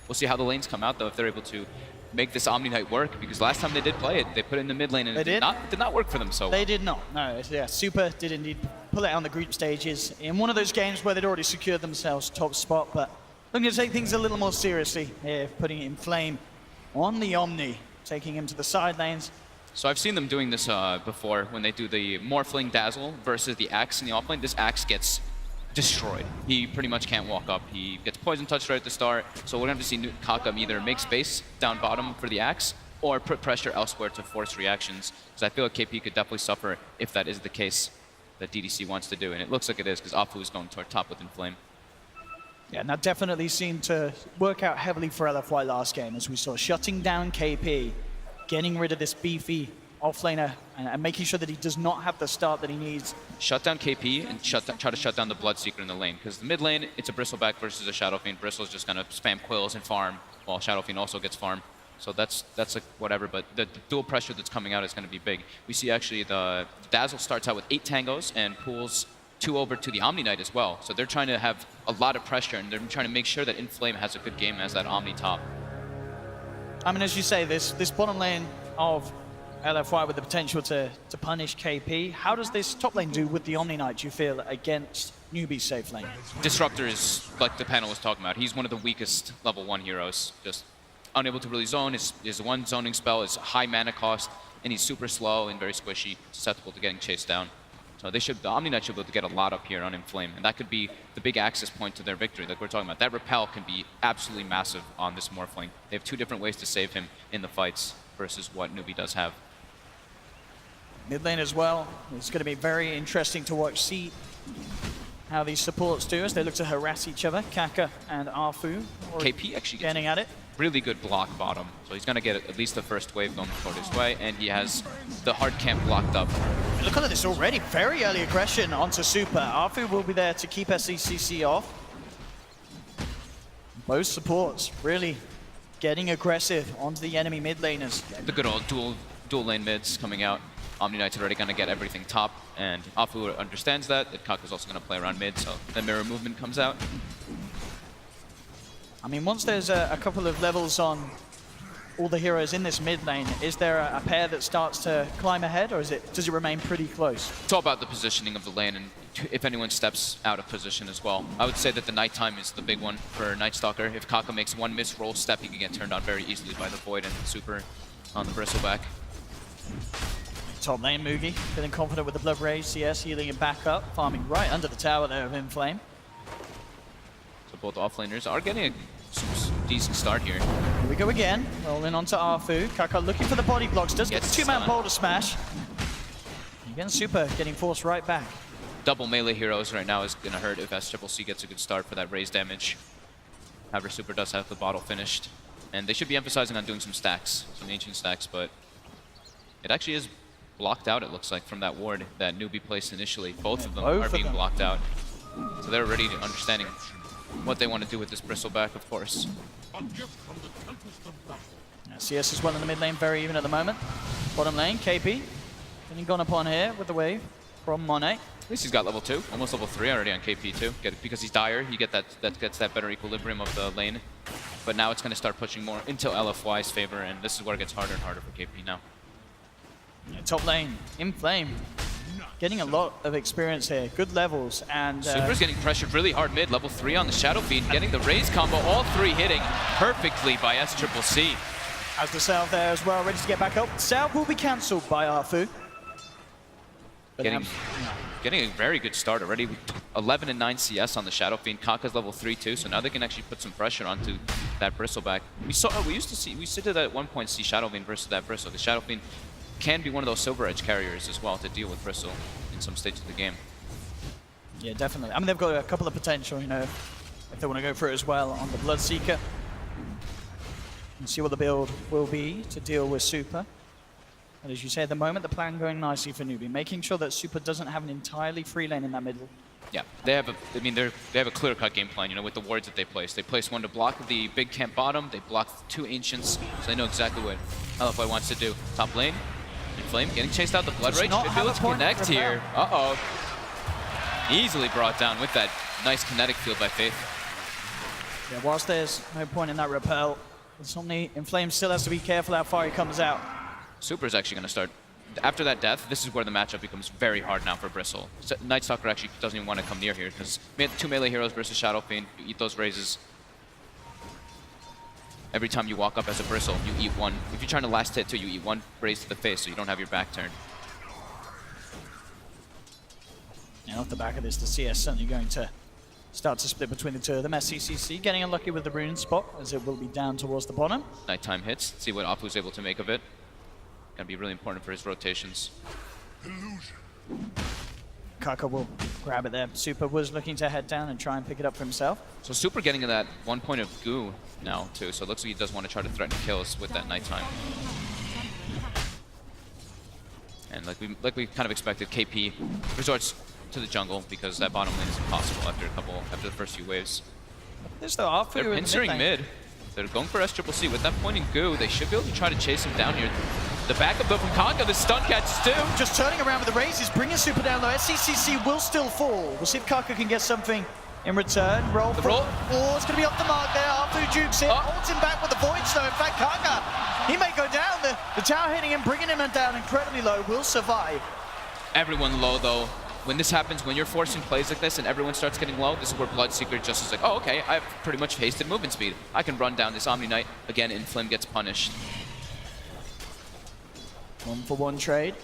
We'll see how the lanes come out, though, if they're able to make this Omni Knight work, because last time they did play it, they put it in the mid lane, and it did not work for them so well. They did not. No, yeah, Super did indeed pull it out on the group stages in one of those games where they'd already secured themselves top spot, but looking to take things a little more seriously here, putting it in Flame on the Omni, taking him to the side lanes. So I've seen them doing this before when they do the Morphling Dazzle versus the Axe in the offlane. This Axe gets destroyed. He pretty much can't walk up. He gets poison touched right at the start. So we're going to have to see Kaka either make space down bottom for the Axe or put pressure elsewhere to force reactions. Because I feel like KP could definitely suffer if that is the case that DDC wants to do. And it looks like it is, because Afu is going toward top with Inflame. Yeah, and that definitely seemed to work out heavily for LFY last game, as we saw shutting down KP, getting rid of this beefy offlaner, and making sure that he does not have the start that he needs. Shut down KP and try to shut down the Bloodseeker in the lane, because the mid lane, it's a Bristleback versus a Shadow Fiend. Bristle's just going to spam Quills and farm, while Shadow Fiend also gets farm. So that's like whatever, but the dual pressure that's coming out is going to be big. We see actually the Dazzle starts out with 8 tangos and pulls 2 over to the Omni Knight as well. So they're trying to have a lot of pressure, and they're trying to make sure that Inflame has a good game as that Omni top. I mean, as you say, this bottom lane of LFY with the potential to punish KP. How does this top lane do with the Omni Knight, do you feel, against Newbee's safe lane? Disruptor is, like the panel was talking about, he's one of the weakest level 1 heroes. Just unable to really zone. His one zoning spell is high mana cost, and he's super slow and very squishy, susceptible to getting chased down. So the Omni Knight should be able to get a lot up here on Inflame, and that could be the big access point to their victory like we're talking about. That repel can be absolutely massive on this Morphling. They have 2 different ways to save him in the fights versus what Newbee does have. Mid lane as well. It's going to be very interesting to watch, see how these supports do as they look to harass each other. Kaka and Arfu KP actually getting at it. Really good block bottom, so he's going to get at least the first wave going toward his way, and he has the hard camp blocked up. Look at this already, very early aggression onto Super. Arfu will be there to keep SECC off. Both supports really getting aggressive onto the enemy mid laners. The good old dual lane mids coming out. Omni Knight's already going to get everything top, and Afu understands that Kaka's also going to play around mid, so the mirror movement comes out. I mean, once there's a couple of levels on all the heroes in this mid lane, is there a pair that starts to climb ahead, or does it remain pretty close? It's all about the positioning of the lane, and if anyone steps out of position as well. I would say that the nighttime is the big one for Night Stalker. If Kaka makes one missed roll step, he can get turned on very easily by the Void and Super on the Bristleback. Top lane, Mugi, feeling confident with the Blood Rage, CS healing it back up, farming right under the tower there of Inflame. So both offlaners are getting a decent start here. Here we go again, rolling onto Arfu. Kaka looking for the body blocks, does get the 2-man boulder smash. Again, Super getting forced right back. Double melee heroes right now is going to hurt if SCCC gets a good start for that raise damage. However, Super does have the bottle finished. And they should be emphasizing on doing some stacks, some ancient stacks, but it actually is blocked out, it looks like, from that ward that Newbee placed initially. Both of them are being blocked out. So they're already understanding what they want to do with this Bristleback, of course. CS as well in the mid lane, very even at the moment. Bottom lane, KP getting gone upon here with the wave from Monet. At least he's got level 2, almost level 3 already on KP too. Because he's dire, he gets that better equilibrium of the lane. But now it's going to start pushing more into LFY's favor, and this is where it gets harder and harder for KP now. Yeah, top lane, Inflame, getting a lot of experience here, good levels, and Super's getting pressured really hard mid, level 3 on the Shadow Fiend, getting the raise combo, all 3 hitting perfectly by SCCC. As the salve there as well, ready to get back up. Salve will be cancelled by Arfu. Getting a very good start already, 11 and 9 CS on the Shadow Fiend. Kaka's level 3 too, so now they can actually put some pressure onto that Bristleback. We did at one point see Shadow Fiend versus that Bristle. The Shadow Fiend can be one of those Silver Edge carriers as well to deal with Bristle in some stages of the game. Yeah, definitely. I mean, they've got a couple of potential, you know, if they want to go for it as well on the Bloodseeker. And see what the build will be to deal with Super. And as you say, at the moment, the plan going nicely for Newbee, making sure that Super doesn't have an entirely free lane in that middle. Yeah, they have a clear-cut game plan, you know, with the wards that they place. They place one to block the big camp bottom, they block 2 Ancients, so they know exactly what LFY wants to do. Top lane, Inflame getting chased out, the Blood Rage should be able to connect here. Uh-oh. Easily brought down with that nice kinetic field by Faith. Yeah, whilst there's no point in that repel, Insomni Inflame still has to be careful how far he comes out. Super's actually going to start. After that death, this is where the matchup becomes very hard now for Bristle. Night Stalker actually doesn't even want to come near here because two melee heroes versus Shadow Fiend, you eat those raises. Every time you walk up as a Bristle, you eat one. If you're trying to last hit too, you eat one raise to the face so you don't have your back turned. And off the back of this, the CS certainly going to start to split between the two of them. SCCC getting unlucky with the rune spot as it will be down towards the bottom. Nighttime hits, see what Afu's able to make of it. Gonna be really important for his rotations. Kaka will grab it there. Super was looking to head down and try and pick it up for himself. So Super getting to that 1 point of goo now too, so it looks like he does want to try to threaten kills with that nighttime. And like we kind of expected, KP resorts to the jungle because that bottom lane is impossible after the first few waves. There's the Afu. They're pincering mid. They're going for SCCC with that point in goo. They should be able to try to chase him down here. The backup though from Kaka, the stun catches too. Just turning around with the raises, bringing Super down low. SCCC will still fall. We'll see if Kaka can get something in return. Roll. Oh, it's going to be off the mark there. Afu jukes it. Holds him back with the void though. In fact, Kaka, he may go down. The tower hitting him, bringing him down incredibly low. Will survive. Everyone low though. When this happens, when you're forcing plays like this and everyone starts getting low, this is where Bloodseeker just is like, oh, okay, I have pretty much hasted movement speed. I can run down this Omni Knight. Again, Inflame gets punished. 1-for-1 trade.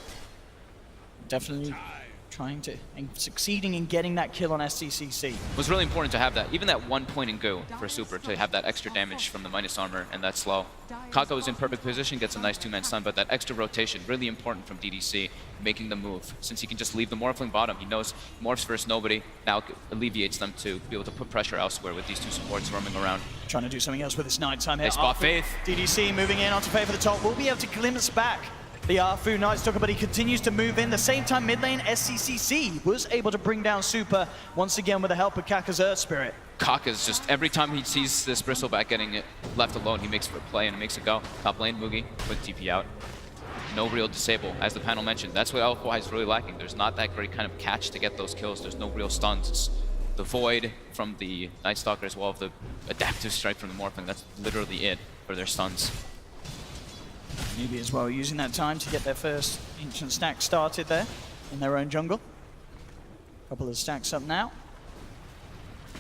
Definitely trying to and succeeding in getting that kill on SCCC. It was really important to have that, even that 1 point in go for Super to have that extra damage from the minus armor and that slow. Kako is in perfect position, gets a nice 2-man stun, but that extra rotation, really important from DDC, making the move. Since he can just leave the Morphling bottom, he knows Morphs versus nobody, now alleviates them to be able to put pressure elsewhere with these two supports roaming around. Trying to do something else with this nighttime hit. They spot Faith. DDC moving in onto Faith for the top, will be able to glimpse back the Afu Night Stalker, but he continues to move in. The same time, mid lane, SCCC was able to bring down Super once again with the help of Kaka's Earth Spirit. Kaka's just, every time he sees this Bristleback getting it left alone, he makes for a play and makes it go. Top lane, Mugi, quick TP out. No real disable, as the panel mentioned. That's what LFY is really lacking. There's not that great kind of catch to get those kills. There's no real stuns. It's the Void from the Night Stalker as well as the Adaptive Strike from the Morphling. That's literally it for their stuns. Newbee as well, using that time to get their first Ancient stack started there in their own jungle. Couple of stacks up now.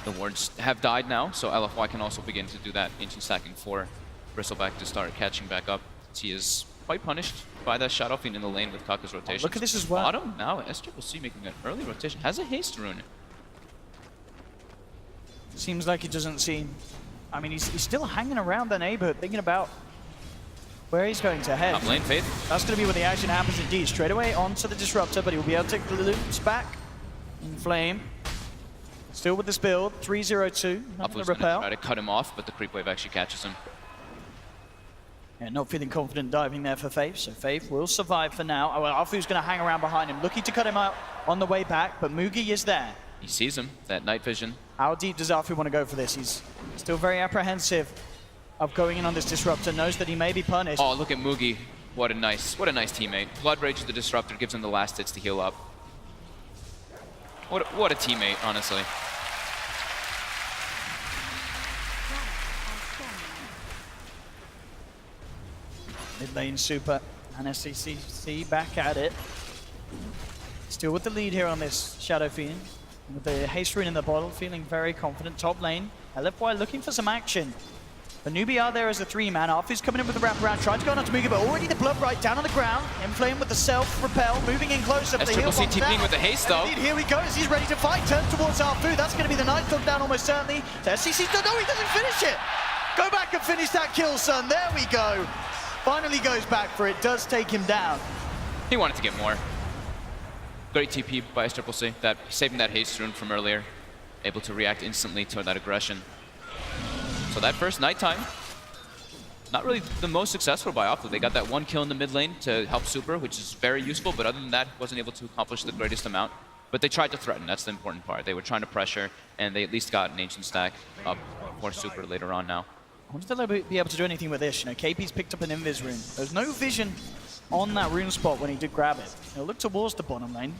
The wards have died now, so LFY can also begin to do that Ancient stacking for Bristleback to start catching back up. He is quite punished by that Shadow Fiend in the lane with Kaka's rotation. Look at this as well. Bottom now, SCCC making an early rotation. Has a haste rune. Seems like it doesn't seem... I mean, he's still hanging around the neighborhood, thinking about where he's going to head. Top lane, Faith. That's going to be where the action happens indeed. Straight away onto the Disruptor, but he'll be able to take the loops back. Inflame. Still with this build. 3-0-2. Not going to repel. Try to cut him off, but the creep wave actually catches him. Yeah, not feeling confident diving there for Faith, so Faith will survive for now. Oh, well, Afu's going to hang around behind him, looking to cut him out on the way back, but Mugi is there. He sees him, that night vision. How deep does Afu want to go for this? He's still very apprehensive of going in on this Disruptor, knows that he may be punished. Oh, look at Mugi. What a nice teammate. Blood Rage of the Disruptor gives him the last hits to heal up. What a teammate, honestly. Mid lane Super and SCCC back at it. Still with the lead here on this Shadow Fiend. With the haste rune in the bottle, feeling very confident. Top lane, LFY looking for some action. The Newbee are there as a 3-man. Afu's coming in with the wraparound, trying to go on to Mugi, but already the blood right down on the ground. Inflame with the self-repel, moving in closer. SCCC TPing with the haste though. Indeed, here he goes, he's ready to fight. Turns towards Afu, that's going to be the Night Stalker down almost certainly. So SCCC, no, he doesn't finish it. Go back and finish that kill, son. There we go. Finally goes back for it, does take him down. He wanted to get more. Great TP by SCCC, saving that haste rune from earlier. Able to react instantly to that aggression. So that first nighttime, not really the most successful by Afu. They got that 1 kill in the mid lane to help Super, which is very useful, but other than that, wasn't able to accomplish the greatest amount. But they tried to threaten, that's the important part. They were trying to pressure, and they at least got an Ancient stack up for Super later on now. I wonder if they'll be able to do anything with this. You know, KP's picked up an Invis rune. There's no vision on that rune spot when he did grab it. He'll look towards the bottom lane.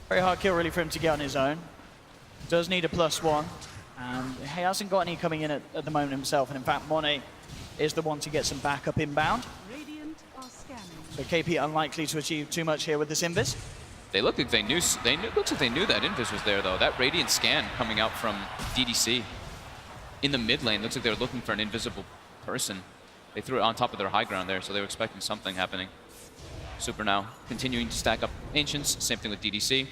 Very hard kill really for him to get on his own. Does need a +1. And he hasn't got any coming in at the moment himself. And in fact, Monet is the one to get some backup inbound. So KP unlikely to achieve too much here with this Invis. They look like they knew. Looks like they knew that Invis was there though. That Radiant scan coming out from DDC in the mid lane looks like they were looking for an invisible person. They threw it on top of their high ground there, so they were expecting something happening. Super now continuing to stack up Ancients. Same thing with DDC.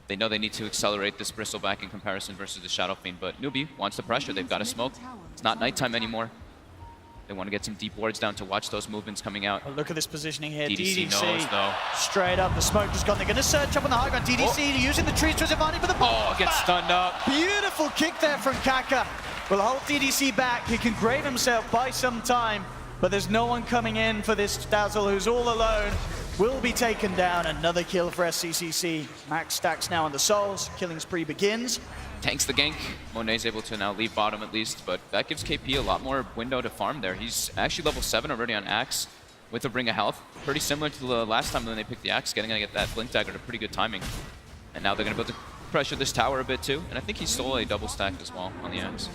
They know they need to accelerate this Bristleback in comparison versus the Shadow Fiend, but Newbee wants the pressure. They've got to smoke. It's not nighttime anymore. They want to get some deep wards down to watch those movements coming out. Well, look at this positioning here. DDC knows, though. Straight up, the smoke just gone. They're going to search up on the high ground. DDC using the trees to his advantage for the ball. Oh, gets stunned up. Beautiful kick there from Kaka. Will hold DDC back. He can grave himself by some time, but there's no one coming in for this Dazzle, who's all alone. Will be taken down. Another kill for SCCC. Max stacks now on the souls. Killing spree begins. Tanks the gank. Monet's able to now leave bottom at least, but that gives KP a lot more window to farm there. He's actually level 7 already on Axe with a Ring of Health. Pretty similar to the last time when they picked the Axe, getting to get that Blink Dagger to pretty good timing. And now they're going to be able to pressure this tower a bit too. And I think he stole a double stack as well on the Axe.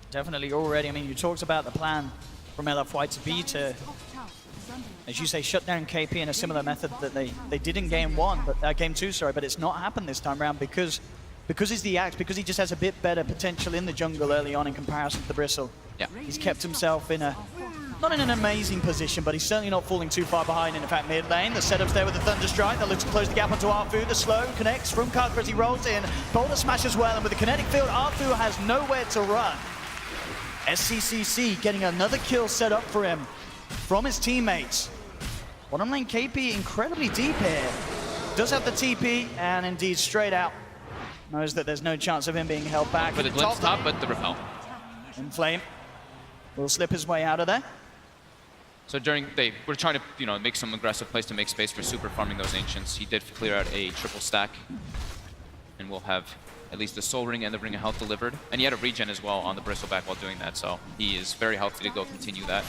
Definitely already. I mean, you talked about the plan from LFY to be to, as you say, shut down KP in a similar method that they did in game 1, but game 2, sorry, but it's not happened this time around because he's the Axe, because he just has a bit better potential in the jungle early on in comparison to the Bristle. Yeah. He's kept himself in a, not in an amazing position, but he's certainly not falling too far behind. In fact, mid lane, the setup's there with the Thunder Strike that looks to close the gap onto Arfu. The slow connects from Kaka as he rolls in. Boulder Smash as well, and with the kinetic field, Arfu has nowhere to run. SCCC getting another kill set up for him from his teammates. Bottom lane KP incredibly deep here. Does have the TP, and indeed straight out. Knows that there's no chance of him being held back. For the glimpse top, but the repel. Inflame will slip his way out of there. So they were trying to, make some aggressive plays to make space for Super farming those Ancients. He did clear out a triple stack, and we'll have at least the Soul Ring and the Ring of Health delivered. And he had a regen as well on the Bristleback while doing that, so he is very healthy to go continue that.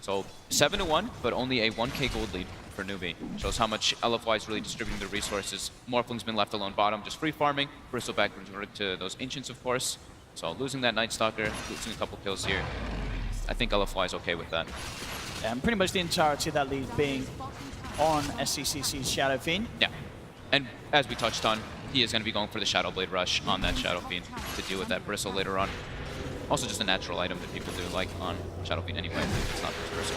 So 7-1, but only a 1k gold lead for Newbee. Shows how much LFY is really distributing the resources. Morphling's been left alone bottom, just free farming. Bristleback resorted to those Ancients, of course. So losing that Night Stalker, losing a couple kills here. I think LFY is okay with that. Yeah, and pretty much the entirety of that lead being on SCCC's Shadow Fiend. Yeah, and as we touched on, he is going to be going for the Shadow Blade Rush on that Shadow Fiend to deal with that Bristle later on. Also just a natural item that people do like on Shadow Fiend anyway, if it's not for Bristle.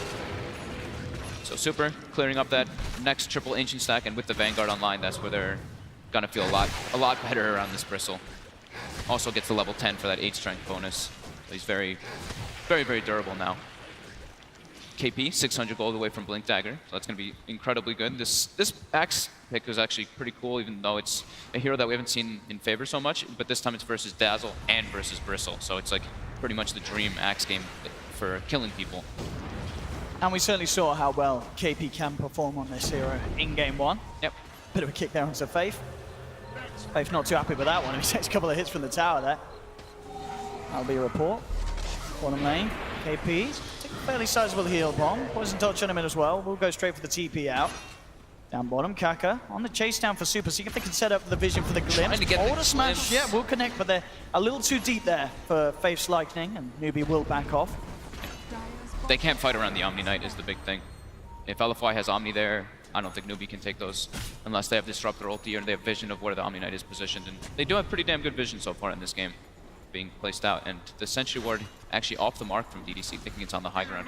So Super clearing up that next triple Ancient stack, and with the Vanguard online, that's where they're going to feel a lot better around this Bristle. Also gets the level 10 for that 8 strength bonus. So he's very, very durable now. KP, 600 gold away from Blink Dagger, so that's going to be incredibly good. This Axe pick is actually pretty cool, even though it's a hero that we haven't seen in favor so much, but this time it's versus Dazzle and versus Bristle, so it's like pretty much the dream Axe game for killing people. And we certainly saw how well KP can perform on this hero in game 1. Yep. Bit of a kick there onto Faith. Faith not too happy with that one. He takes a couple of hits from the tower there. That'll be a report. Bottom lane, KP. Take a fairly sizable heal bomb. Poison touch on him as well. We'll go straight for the TP out. Down bottom, Kaka on the chase down for Super. See if they can set up the vision for the glimpse. Boulder Smash, yeah, will connect, but they're a little too deep there for Faith's Lightning, and Newbee will back off. They can't fight around the Omni Knight is the big thing. If LFY has Omni there, I don't think Newbee can take those unless they have Disruptor ulti or they have vision of where the Omni Knight is positioned. And they do have pretty damn good vision so far in this game being placed out. And the Sentry Ward actually off the mark from DDC, thinking it's on the high ground.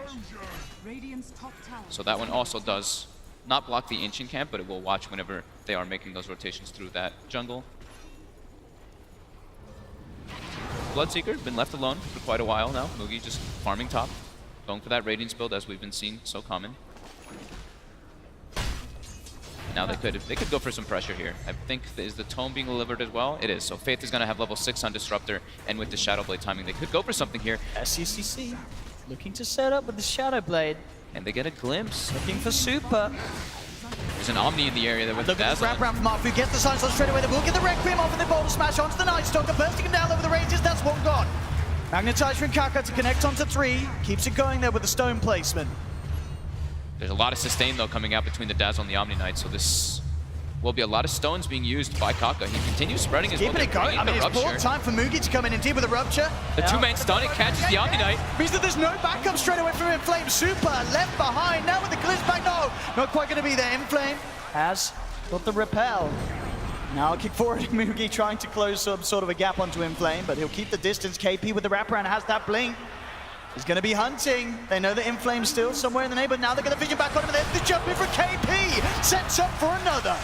So that one also does not block the Ancient camp, but it will watch whenever they are making those rotations through that jungle. Bloodseeker, been left alone for quite a while now. Mugi just farming top, going for that Radiance build as we've been seeing so common. Now they could go for some pressure here. I think, is the Tome being delivered as well? It is. So Faith is going to have level 6 on Disruptor, and with the Shadow Blade timing, they could go for something here. SCCC looking to set up with the Shadow Blade. And they get a glimpse. Looking for Super. There's an Omni in the area there with Look the at Dazzle. this wrap round from Arfu. Gets the Silence straight away. They will get the Requiem off of the Boulder Smash onto the Night Stalker. Bursting him down over the ranges. That's one gone. Magnetize from Kaka to connect onto 3. Keeps it going there with the stone placement. There's a lot of sustain, though, coming out between the Dazzle and the Omni Knight, so this will be a lot of stones being used by Kaka. He continues spreading his Keeping it going. I mean, it's bought time for Mugi to come in and deal with the rupture. The two-man stun, it catches the Omni Knight. Means that there's no backup straight away from Inflame. Super left behind. Now with the glimpse back, no, not quite going to be there. Inflame has got the repel. Now kick forward, Mugi trying to close some sort of a gap onto Inflame, but he'll keep the distance. KP with the wraparound has that blink. He's going to be hunting. They know that Inflame's still somewhere in the neighborhood. Now they're going to vision back on him. There's the jump in for KP. Sets up for another.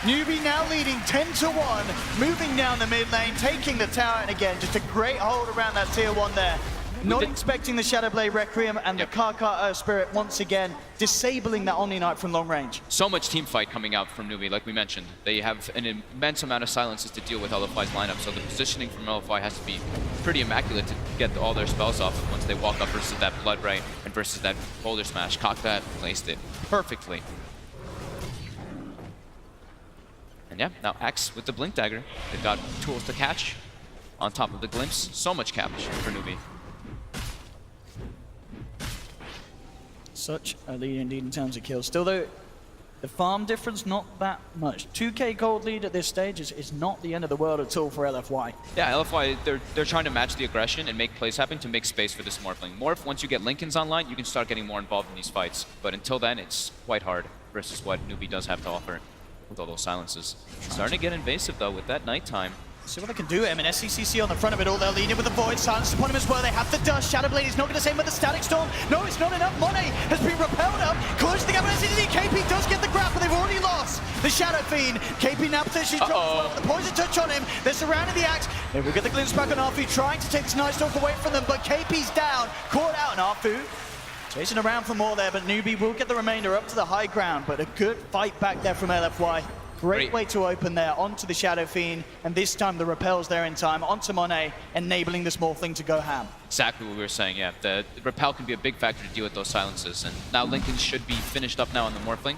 Newbee now leading 10-1, moving down the mid lane, taking the tower, and again, just a great hold around that tier 1 there. Not expecting the Shadowblade Requiem and the Kaka Spirit once again, disabling that Omni Knight from long range. So much team fight coming out from Newbee, like we mentioned. They have an immense amount of silences to deal with LFY's lineup, so the positioning from LFY has to be pretty immaculate to get all their spells off once they walk up versus that Blood Ray and versus that Boulder Smash. Kaka placed it perfectly. And yeah, now Axe with the Blink Dagger. They've got tools to catch on top of the Glimpse. So much catch for Newbee. Such a lead indeed in terms of kills. Still though, the farm difference not that much. 2k gold lead at this stage is not the end of the world at all for LFY. Yeah, LFY, they're trying to match the aggression and make plays happen to make space for this Morphling. Morph, once you get Linken's online, you can start getting more involved in these fights. But until then, it's quite hard versus what Newbee does have to offer with all those silences. Starting to get invasive though with that nighttime. See what they can do. SCCC on the front of it all. They'll lead in with the Void. Silence upon him as well. They have the dust. Shadowblade is not going to save him with the Static Storm. No, it's not enough. Monet has been repelled up. Close to the gap. SCCC. KP does get the grab, but they've already lost the Shadow Fiend. KP now potentially drops well with the poison touch on him. They're surrounding the Axe. They will get the glimpse back on Arfu, trying to take this Night Stalk away from them, but KP's down. Caught out, and Arfu chasing around for more there, but Newbee will get the remainder up to the high ground, but a good fight back there from LFY. Great way to open there onto the Shadow Fiend, and this time the repel's there in time onto Monet, enabling the small thing to go ham. Exactly what we were saying, yeah. The repel can be a big factor to deal with those silences, and now Linken should be finished up now on the Morphling.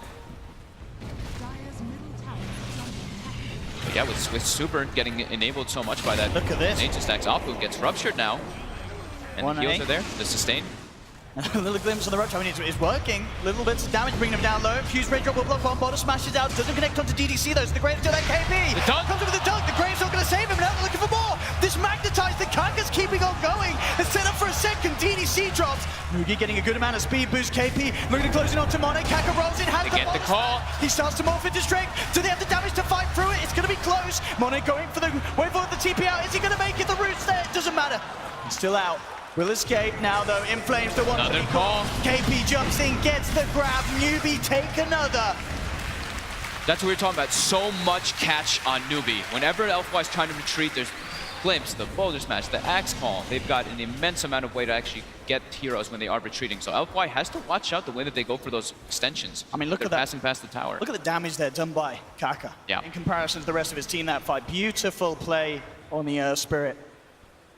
But yeah, with Super getting enabled so much by that. Look at this. Ancient Stacks. Alpha gets ruptured now. And the heals are there, the sustain. A little glimpse on the rupture. I mean, it's working. Little bits of damage, bringing him down low. Fuse Ray Drop will block one, bottom smashes out. Doesn't connect onto DDC though, so the Graves still at KP. The dunk! Comes in with the dunk. The Graves not going to save him. Now they're looking for more. This magnetized, the Kaka's keeping on going. And set up for a second. DDC drops. Mugi getting a good amount of speed boost. KP looking to close it onto Monet. Kaka rolls in, has They get the call. He starts to morph into strength. Do they have the damage to fight through it? It's going to be close. Monet going for the wave for the TP out. Is he going to make it? The root's there. It doesn't matter. He's still out. Will escape now though. Inflames the one. Another call. KP jumps in, gets the grab. Newbee take another. That's what we were talking about. So much catch on Newbee. Whenever LFY is trying to retreat, there's Glimpse, the Boulder Smash, the Axe Call. They've got an immense amount of way to actually get heroes when they are retreating. So LFY has to watch out the way that they go for those extensions. I mean, look at that. Passing past the tower. Look at the damage there done by Kaka. Yeah. In comparison to the rest of his team that fight. Beautiful play on the Spirit.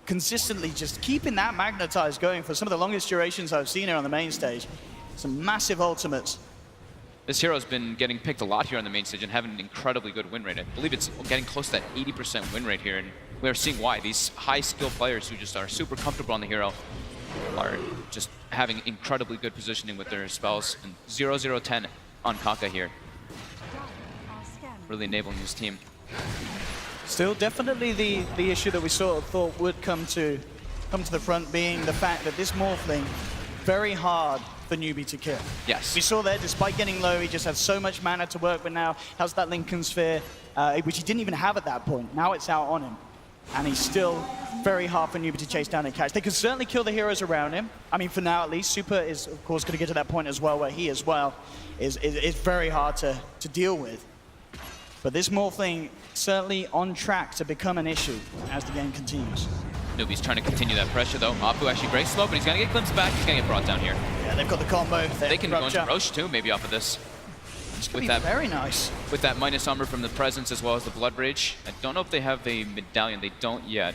Consistently just keeping that magnetized going for some of the longest durations I've seen here on the main stage. Some massive ultimates. This hero's been getting picked a lot here on the main stage and having an incredibly good win rate. I believe it's getting close to that 80% win rate here, and we're seeing why. These high-skill players who just are super comfortable on the hero are just having incredibly good positioning with their spells. And 0-0-10 on Kaka here. Really enabling his team. Still, definitely the issue that we sort of thought would come to the front being the fact that this Morphling, very hard for Newbee to kill. Yes. We saw there, despite getting low, he just had so much mana to work with now. Has that Linken Sphere, which he didn't even have at that point. Now it's out on him. And he's still very hard for Newbee to chase down and catch. They can certainly kill the heroes around him. I mean, for now at least. Super is, of course, going to get to that point as well, where he as well is very hard to deal with. But this Morphling certainly on track to become an issue as the game continues. Newbee's trying to continue that pressure though. Apu actually great slow, but he's gonna get glimpsed back. He's gonna get brought down here. Yeah, they've got the combo. They can go into Roche too, maybe off of this. With that, very nice. With that minus armor from the presence as well as the blood rage. I don't know if they have a medallion. They don't yet,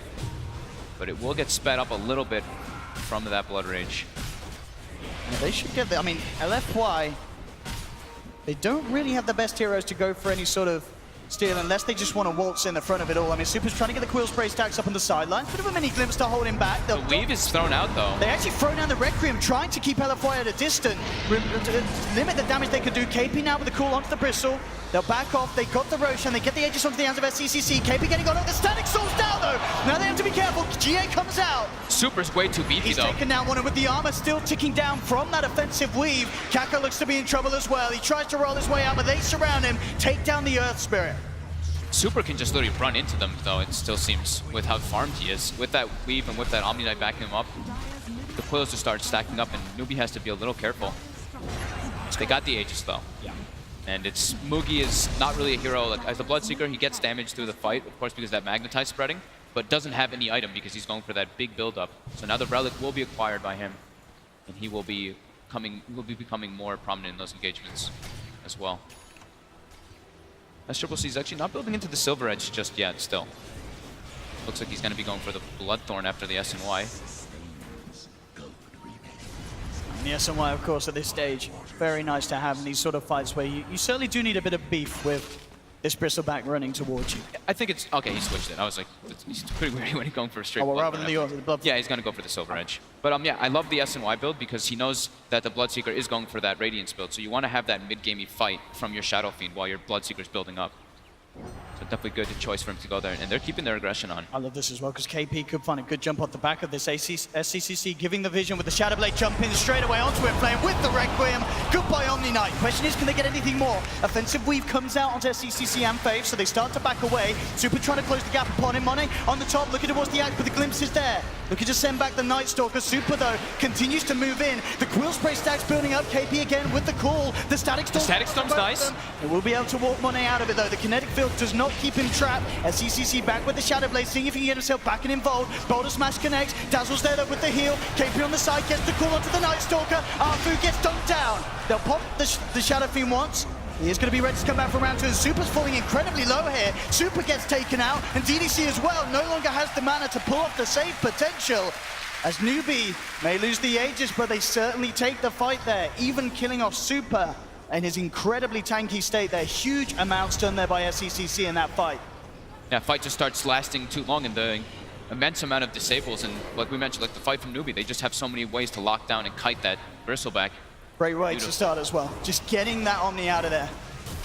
but it will get sped up a little bit from that blood rage. Yeah, they should get. I mean, LFY. They don't really have the best heroes to go for any sort of steal unless they just want to waltz in the front of it all. I mean, Super's trying to get the Quill Spray stacks up on the sidelines. Bit of a mini glimpse to hold him back. The weave is thrown out, though. They actually throw down the Requiem, trying to keep LFY at a distance, limit the damage they could do. KP now with the call onto the Bristle. They'll back off. They got the Roshan. They get the Aegis onto the hands of SCCC. KP getting on. The Static Soul's down, though. Now they have to be careful. GA comes out. Super's way too beefy, He's though. taken down one, and with the armor still ticking down from that offensive weave, Kaka looks to be in trouble as well. He tries to roll his way out, but they surround him, take down the Earth Spirit. Super can just literally run into them, though, it still seems, with how farmed he is. With that weave and with that Omni Knight backing him up, the Quills just start stacking up, and Newbee has to be a little careful. They got the Aegis, though. Yeah. And it's Mugi is not really a hero. Like, as the Bloodseeker, he gets damage through the fight, of course, because of that Magnetize spreading, but doesn't have any item because he's going for that big build-up. So now the Relic will be acquired by him, and he will be becoming more prominent in those engagements as well. SCCC is actually not building into the Silver Edge just yet, still. Looks like he's going to be going for the Bloodthorn after the SNY. And the SNY, of course, at this stage, very nice to have in these sort of fights where you certainly do need a bit of beef with this Bristleback running towards you. I think it's... Okay, he switched it. I was like, it's pretty weird when he's going for a straight rather than the Blood. Yeah, he's going to go for the Silver Edge. But yeah, I love the SNY build because he knows that the Bloodseeker is going for that Radiance build. So you want to have that mid-gamey fight from your Shadow Fiend while your Bloodseeker's building up. So definitely good choice for him to go there. And they're keeping their aggression on. I love this as well because KP could find a good jump off the back of this SCCC, giving the vision with the Shadow Blade jump in straight away onto it, playing with the Requiem. Goodbye Omni Knight. Question is, can they get anything more? Offensive weave comes out onto SCCC and Faith, so they start to back away. Super trying to close the gap upon him. Monet on the top, looking towards the act, but the glimpse is there. Looking to send back the Night Stalker. Super, though, continues to move in. The Quill Spray stacks building up. KP again with the call. The Static Storm. The Static Storm's nice. They will be able to walk Monet out of it, though. The kinetic field does not keep him trapped. SCCC back with the Shadow Blade, seeing if he can get himself back and involved. Boulder Smash connects. Dazzle's there, though, with the heal. KP on the side gets the call onto the Night Stalker. Arfu gets dunked down. They'll pop the Shadow Fiend once. He is going to be ready to come back for round two, and Super's falling incredibly low here. Super gets taken out, and DDC as well no longer has the mana to pull off the save potential. As Newbee may lose the Aegis, but they certainly take the fight there, even killing off Super in his incredibly tanky state there. Huge amounts done there by SCCC in that fight. Yeah, fight just starts lasting too long, and the immense amount of disables, and like we mentioned, like the fight from Newbee, they just have so many ways to lock down and kite that Bristleback. Great way to start as well. Just getting that Omni out of there.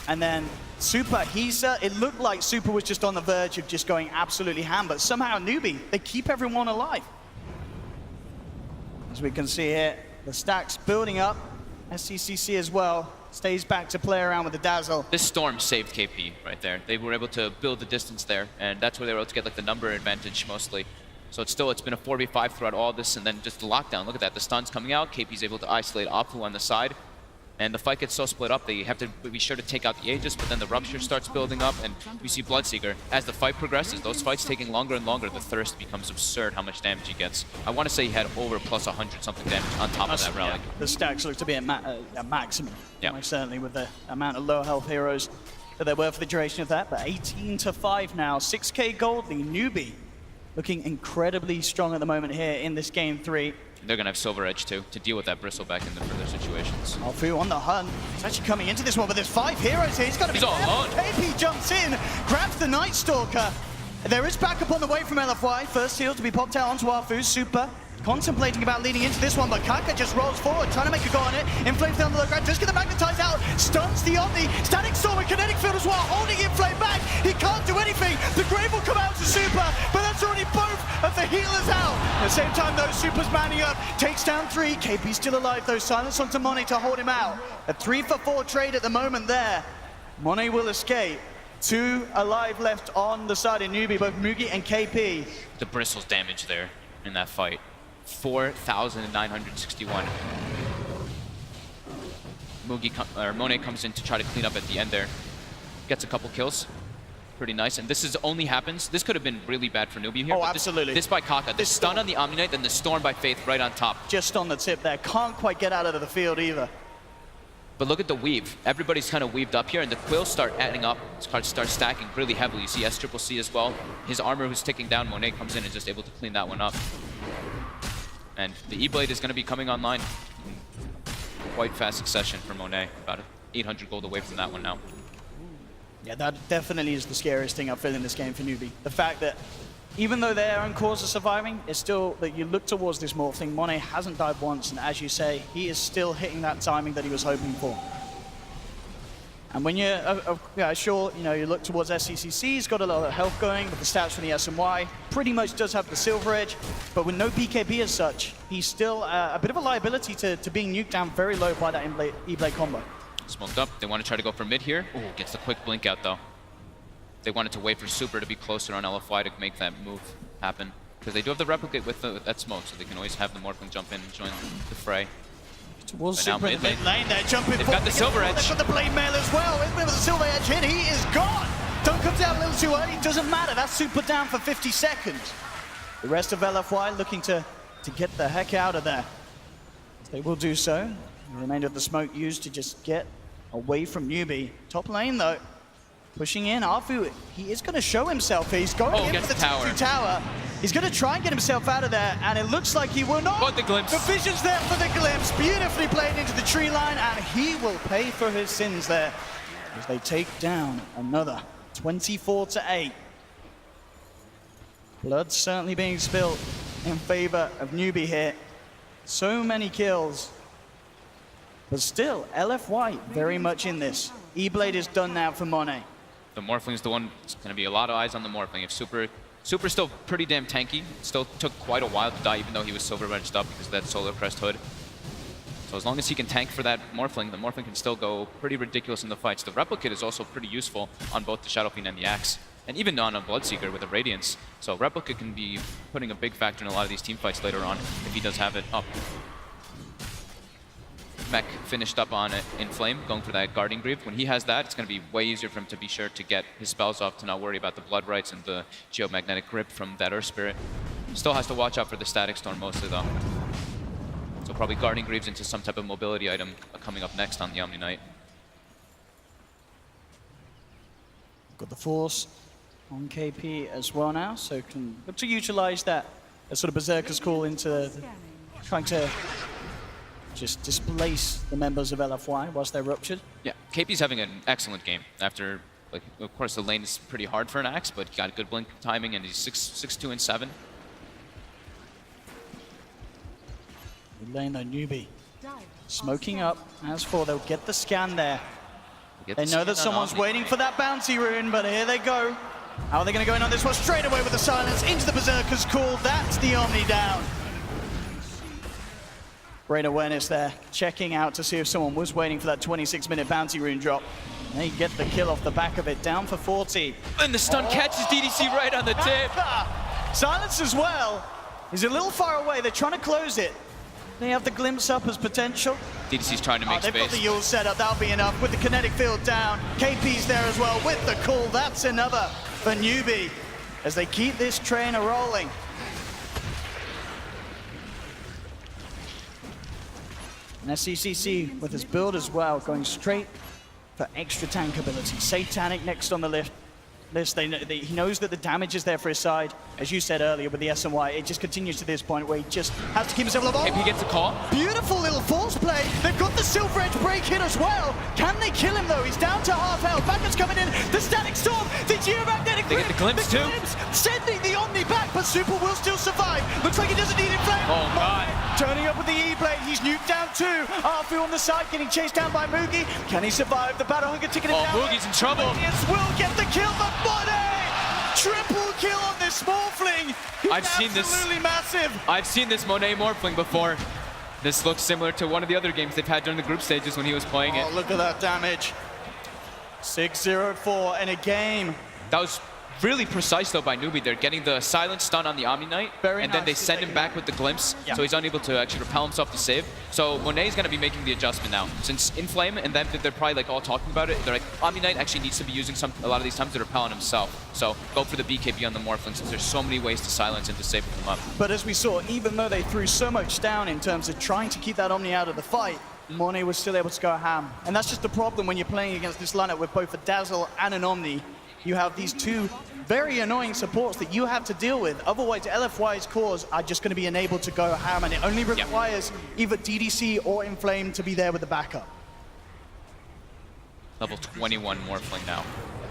And then Super, it looked like Super was just on the verge of just going absolutely ham, but somehow Newbee, they keep everyone alive. As we can see here, the stacks building up. SCCC as well stays back to play around with the Dazzle. This Storm saved KP right there. They were able to build the distance there, and that's where they were able to get like the number advantage mostly. So it's been a 4v5 throughout all this, and then just the lockdown. Look at that, the stun's coming out. KP's able to isolate Apu on the side, and the fight gets so split up they have to be sure to take out the Aegis, but then the Rupture starts building up, and we see Bloodseeker. As the fight progresses, those fights taking longer and longer, the Thirst becomes absurd how much damage he gets. I want to say he had over plus 100 something damage on top of that Relic. Yeah. The stacks look to be at maximum, yeah. Certainly with the amount of low health heroes that there were for the duration of that, but 18-5 now, 6k gold lead. Newbee looking incredibly strong at the moment here in this game 3. They're going to have Silver Edge too, to deal with that Bristleback in the further situations. Alfu on the hunt. He's actually coming into this one, but there's 5 heroes here. He's got to be all alone. KP jumps in, grabs the Night Stalker. There is backup on the way from LFY. First heal to be popped out onto Alfu. Super contemplating about leading into this one, but Kaka just rolls forward, trying to make a go on it. Inflame's down the low ground, just get the Magnetize out, stuns the Omni. Static Storm and Kinetic Field as well, holding Inflame back. He can't do anything. The Grave will come out to Super, but that's already both of the healers out. At the same time, though, Super's manning up, takes down 3. KP's still alive, though. Silence onto Monet to hold him out. A 3-for-4 trade at the moment there. Monet will escape. 2 alive left on the side of Newbee, both Mugi and KP. The Bristle's damage there in that fight. 4,961. Monet comes in to try to clean up at the end there. Gets a couple kills. Pretty nice. And this only happens. This could have been really bad for Newbee here. Oh, absolutely. This by Kaka. The stun on the Omni Knight, then the Storm by Faith right on top. Just on the tip there. Can't quite get out of the field either. But look at the weave. Everybody's kind of weaved up here, and the Quills start adding up. Start stacking really heavily. You see SCCC as well. His armor who's ticking down. Monet comes in and just able to clean that one up. And the E-Blade is going to be coming online in quite fast succession for Monet. About 800 gold away from that one now. Yeah, that definitely is the scariest thing I feel in this game for Newbee. The fact that even though their own cores are surviving, it's still that you look towards this morph thing. Monet hasn't died once, and as you say, he is still hitting that timing that he was hoping for. And when you're sure, you look towards SCCC, he's got a lot of health going with the stats from the SNY, pretty much does have the silver edge, but with no BKB as such, he's still a bit of a liability to being nuked down very low by that E-Blade combo. Smoked up. They want to try to go for mid here. Ooh, gets the quick blink out though. They wanted to wait for Super to be closer on LFY to make that move happen. Because they do have the replicate with that smoke, so they can always have the Morphling jump in and join the fray. Towards Super in the mid lane, they're jumping They've got the silver edge. They've got the blade mail as well. With the silver edge hit, he is gone. Don't come down a little too early, doesn't matter. That's Super down for 50 seconds. The rest of LFY looking to get the heck out of there. They will do so. The remainder of the smoke used to just get away from Newbee. Top lane though, pushing in. Arfu, he is going to show himself. He's going in for the tower. He's going to try and get himself out of there, and it looks like he will not. Got the glimpse. The vision's there for the glimpse. Beautifully played into the tree line, and he will pay for his sins there as they take down another 24-8. Blood certainly being spilled in favor of Newbee here. So many kills. But still, LFY very much in this. E-Blade is done now for Monet. The Morphling's the one, it's going to be a lot of eyes on the Morphling. If Super's still pretty damn tanky. Still took quite a while to die, even though he was silver edged up because of that solar crest hood. So as long as he can tank for that Morphling, the Morphling can still go pretty ridiculous in the fights. The Replicate is also pretty useful on both the Shadow Fiend and the Axe, and even on a Bloodseeker with the Radiance. So Replicate can be putting a big factor in a lot of these team fights later on if he does have it up. Mech finished up on it in Flame, going for that Guarding Greave. When he has that, it's going to be way easier for him to be sure to get his spells off, to not worry about the Blood Rights and the Geomagnetic Grip from that Earth Spirit. Still has to watch out for the Static Storm mostly though. So probably Guarding Greaves into some type of mobility item coming up next on the Omni Knight. Got the Force on KP as well now, so can look to utilize that sort of Berserker's Call into trying to just displace the members of LFY whilst they're ruptured. Yeah, KP's having an excellent game. After, like, of course, the lane is pretty hard for an Axe, but he got good blink timing, and he's 6-2 and 7. Good lane though, Newbee. Smoking up. As for, they'll get the scan there. They know that someone's waiting for that bounty rune, but here they go. How are they going to go in on this one? Straight away with the silence into the Berserker's Call. That's the Omni down. Great awareness there, checking out to see if someone was waiting for that 26-minute bounty rune drop. They get the kill off the back of it, down for 40. And the stun catches DDC right on the tip. Silence as well. He's a little far away, they're trying to close it. They have the glimpse up as potential. DDC's trying to make space. They've got the Yule set up, that'll be enough. With the kinetic field down, KP's there as well with the call. That's another for Newbee as they keep this train a-rolling. And SCCC with his build as well, going straight for extra tank ability. Satanic next on the list. He knows that the damage is there for his side. As you said earlier with the SNY, it just continues to this point where he just has to keep himself alive. Maybe he gets a call. Beautiful little force play. They've got the Silver Edge break hit as well. Can they kill him though? He's down to half health. Backup's coming in. The Static Storm, the Geomagnetic They get the glimpse too. Sending the Omni back, but Super will still survive. Looks like he doesn't need it. Flame. Oh God. Turning up with the E-Blade. He's nuked down too. Arfu on the side, getting chased down by Moogie. Can he survive? The Battle Hunger ticking it down. Moogie's in trouble. Yes, will get the kill, but Monet! Triple kill on this Morphling. I've seen this. Absolutely massive. I've seen this Monet Morphling before. This looks similar to one of the other games they've had during the group stages when he was playing it. Oh, look at that damage. 6-0-4 in a game. That was really precise though by Newbee. They're getting the silent stun on the Omni Knight, and then they send him back with the glimpse, so he's unable to actually repel himself to save. So Monet's going to be making the adjustment now. Since in Flame and then they're probably like all talking about it, they're like, Omni Knight actually needs to be using a lot of these times to repel on himself. So go for the BKB on the Morphling since there's so many ways to silence and to save them up. But as we saw, even though they threw so much down in terms of trying to keep that Omni out of the fight, Monet was still able to go ham. And that's just the problem when you're playing against this lineup with both a Dazzle and an Omni. You have these two very annoying supports that you have to deal with. Otherwise, LFY's cores are just going to be enabled to go ham, and it only requires either DDC or Inflame to be there with the backup. Level 21 Morphling now.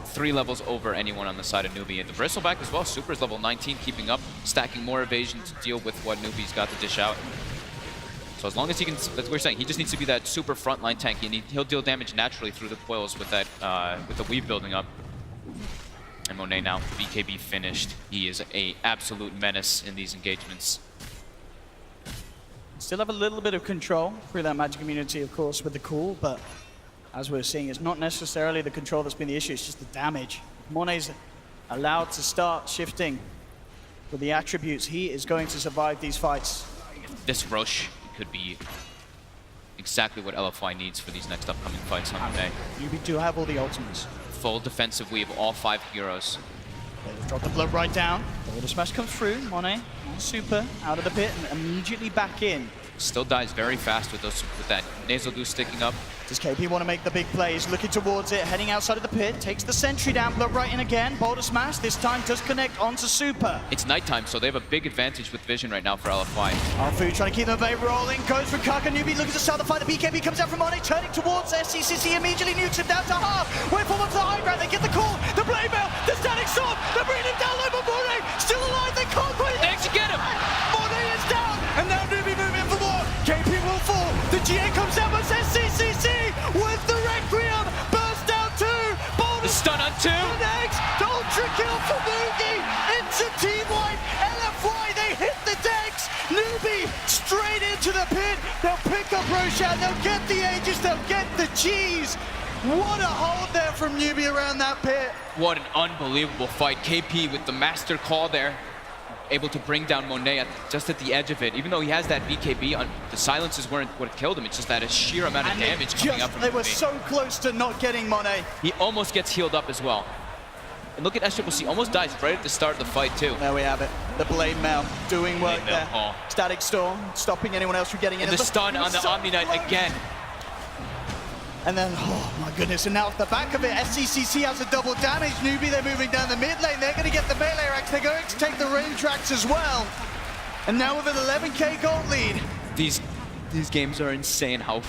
3 levels over anyone on the side of Newbee. And the Bristleback as well, Super's level 19, keeping up, stacking more evasion to deal with what Newbee's got to dish out. So as long as he can, that's what we're saying, he just needs to be that super frontline tank. He'll deal damage naturally through the coils with that, with the weave building up. And Monet now, BKB finished. He is a absolute menace in these engagements. Still have a little bit of control through that magic immunity, of course, with the cool, but as we're seeing, it's not necessarily the control that's been the issue, it's just the damage. Monet's allowed to start shifting with the attributes. He is going to survive these fights. This Roche could be exactly what LFY needs for these next upcoming fights on Monet. Newbee do have all the ultimates. Full defensive weave, all 5 heroes. They've dropped the blood right down. The smash comes through. Monet, Super, out of the pit and immediately back in. Still dies very fast with that nasal dew sticking up. Does KP want to make the big plays? Looking towards it, heading outside of the pit, takes the sentry down, blood right in again. Boulder smash, this time does connect onto Super. It's nighttime, so they have a big advantage with vision right now for LFY. Alfu trying to keep them away, rolling, goes for Kaka. Newbee looking to start the fight. The BKB comes out from Monet, turning towards SCCC, immediately nukes him down to half. Wait for one to the high ground, they get the call. The blade mail, the static sword, they're bringing him down low, but Monet still alive, they can't quite. They actually get him! Monet is down, and now Newbee moving for more. KP will fall, the GA comes out, but SCCC with the Requiem, burst down 2, The stun on 2. the next, ultra kill for Mugi, it's a team wipe, LFY, they hit the decks, Newbee straight into the pit, they'll pick up Roshan, they'll get the Aegis, they'll get the cheese. What a hold there from Newbee around that pit. What an unbelievable fight. KP with the master call there, able to bring down Monet just at the edge of it. Even though he has that BKB, the silences weren't what killed him. It's just that a sheer amount of damage coming up from They were Newbee. so close to not getting Monet. He almost gets healed up as well. And look at SCCC, almost dies right at the start of the fight too. There we have it. The blade mail doing work Blade mail, there. oh. Static storm, stopping anyone else from getting in. And the stun on the Omni Knight again. And then, oh my goodness, and now off the back of it, SCCC has a double damage. Newbee, they're moving down the mid lane. They're going to get the melee racks. They're going to take the range racks as well. And now with an 11k gold lead. These games are insane how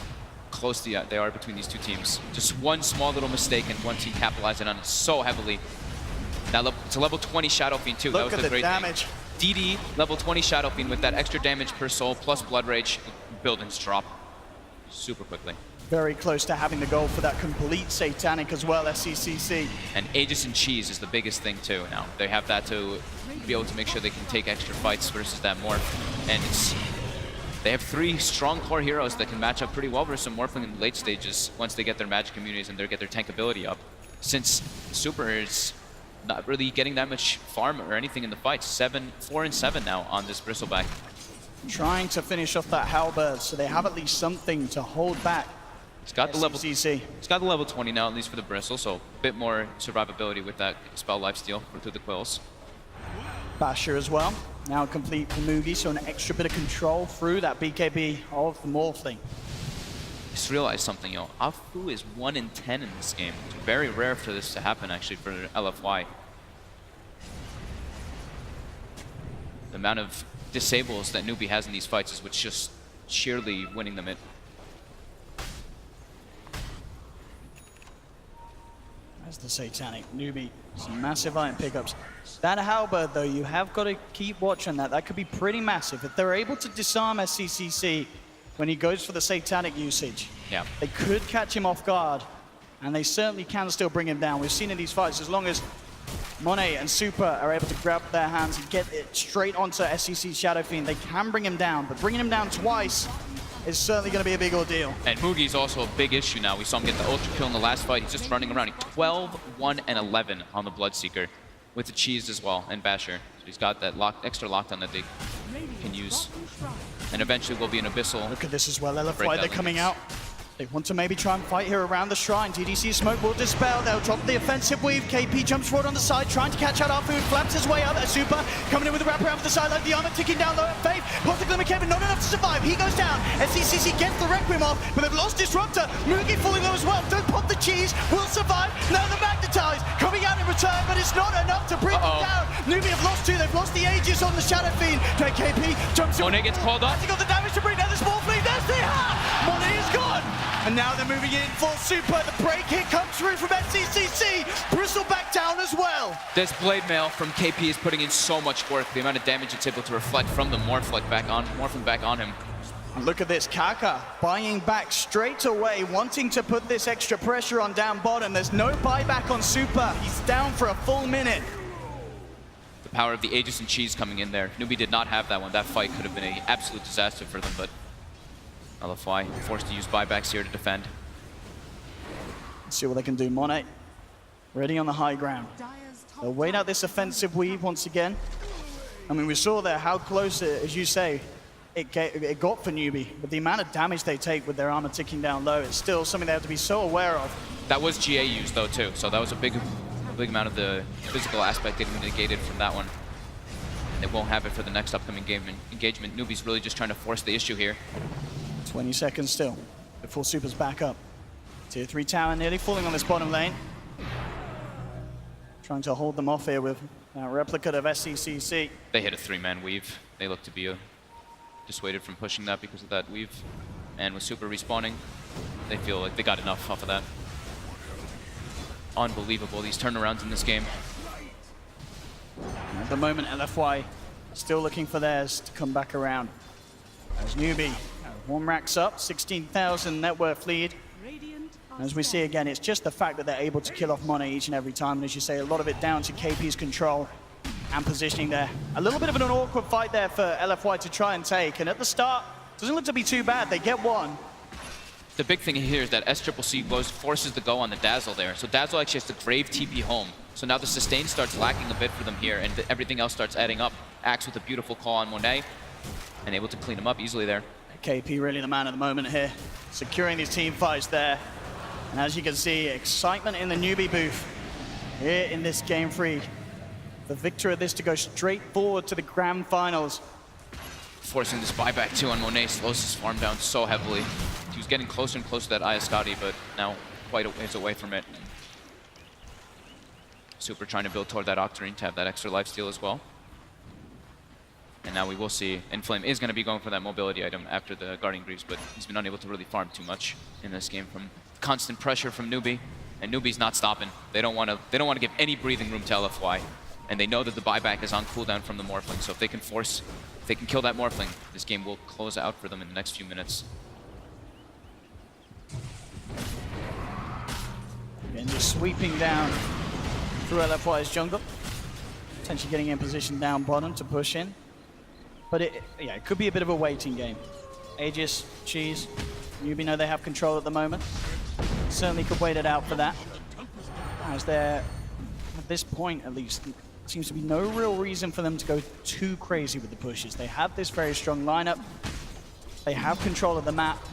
close they are between these two teams. Just one small little mistake and one team capitalizing on it so heavily. Now it's a level 20 Shadow Fiend too. Look That was at the the great damage. thing. DD, level 20 Shadow Fiend with that extra damage per soul plus Blood Rage, buildings drop super quickly. Very close to having the goal for that complete Satanic as well, SCCC. And Aegis and Cheese is the biggest thing too now. They have that to be able to make sure they can take extra fights versus that Morph. And they have 3 strong core heroes that can match up pretty well versus some Morphling in the late stages once they get their magic immunities and they get their tank ability up. Since Super is not really getting that much farm or anything in the fights. 4 and 7 now on this Bristleback. Trying to finish off that Halberd, so they have at least something to hold back. It's got the level. SCCC. It's got the level 20 now, at least for the Bristle, so a bit more survivability with that spell lifesteal through the quills. Basher as well. Now complete for Mugi, so an extra bit of control through that BKB of the Morphling. Just realized something, yo. Afu is 1 in 10 in this game. It's very rare for this to happen, actually, for LFY. The amount of disables that Newbee has in these fights is what's just sheerly winning them it. As the Satanic, Newbee, some massive iron pickups. That Halberd, though, you have got to keep watching that. That could be pretty massive. If they're able to disarm SCCC when he goes for the Satanic usage, Yeah. they could catch him off guard, and they certainly can still bring him down. We've seen in these fights, as long as Monet and Super are able to grab their hands and get it straight onto SCC's Shadow Fiend, they can bring him down, but bringing him down twice is certainly going to be a big ordeal. And Mugi's also a big issue now. We saw him get the ultra kill in the last fight. He's just running around. 12, 1, and 11 on the Bloodseeker with the cheese as well and Basher. So he's got that extra lockdown that they can use. And eventually will be an Abyssal. Look at this as well, LFY, Break they're that coming limits. out. They want to maybe try and fight here around the shrine. TDC smoke will dispel. They'll drop the offensive weave. KP jumps forward on the side, trying to catch out our food. Flaps his way up. Super coming in with a wraparound for the sideline. The armor ticking down low at Faith. Plus the Glimmer Kevin, not enough to survive. He goes down. SCCC gets the Requiem off, but they've lost Disruptor. Mugi falling low as well. Don't pop the cheese. Will survive. Now the Magnetize coming out in return, but it's not enough to bring them down. Newbee have lost 2. They've lost the Aegis on the Shadow Fiend. KP jumps in. Monet gets called up. Has he got the damage to bring down the small fleet? There's the Monet is gone. And now they're moving in full super. The break hit comes through from SCCC. Bristle back down as well. This blade mail from KP is putting in so much work. The amount of damage it's able to reflect from the morphling back on him. And look at this, Kaka buying back straight away, wanting to put this extra pressure on down bottom. There's no buyback on super. He's down for a full minute. The power of the Aegis and Cheese coming in there. Newbee did not have that one. That fight could have been an absolute disaster for them, but LFY forced to use buybacks here to defend. Let's see what they can do. Monet ready on the high ground. They'll wait out this offensive weave once again. I mean, we saw there how close, as you say, it got for Newbee. But the amount of damage they take with their armor ticking down low, it's still something they have to be so aware of. That was GA used though too, so that was a big amount of the physical aspect getting negated from that one. And they won't have it for the next upcoming engagement. Newbee's really just trying to force the issue here. 20 seconds still before Super's back up. Tier 3 tower nearly falling on this bottom lane. Trying to hold them off here with that replica of SCCC. They hit a 3-man weave. They look to be dissuaded from pushing that because of that weave. And with Super respawning, they feel like they got enough off of that. Unbelievable, these turnarounds in this game. At the moment, LFY still looking for theirs to come back around. As Newbee, one racks up, 16,000 net worth lead. As we see again, it's just the fact that they're able to kill off Monet each and every time. And as you say, a lot of it down to KP's control and positioning there. A little bit of an awkward fight there for LFY to try and take. And at the start, doesn't look to be too bad. They get one. The big thing here is that SCCC forces the go on the Dazzle there. So Dazzle actually has to Grave TP home. So now the sustain starts lacking a bit for them here, and everything else starts adding up. Axe with a beautiful call on Monet, and able to clean him up easily there. KP really the man of the moment here, securing these team fights there. And as you can see, excitement in the Newbee booth here in this game 3. The victor of this to go straight forward to the grand finals. Forcing this buyback too on Monet slows his farm down so heavily. He was getting closer and closer to that Ayascati, but now quite a ways away from it. Super trying to build toward that Octarine to have that extra lifesteal as well. And now we will see Inflame is going to be going for that mobility item after the Guardian Greaves, but he's been unable to really farm too much in this game from constant pressure from Newbee. And Newbee's not stopping. They don't want to give any breathing room to LFY. And they know that the buyback is on cooldown from the Morphling, so if they can kill that Morphling, this game will close out for them in the next few minutes. And just sweeping down through LFY's jungle. Potentially getting in position down bottom to push in. But it could be a bit of a waiting game. Aegis, Cheese, Newbee know they have control at the moment. Certainly could wait it out for that. As they're, at this point at least, seems to be no real reason for them to go too crazy with the pushes. They have this very strong lineup. They have control of the map.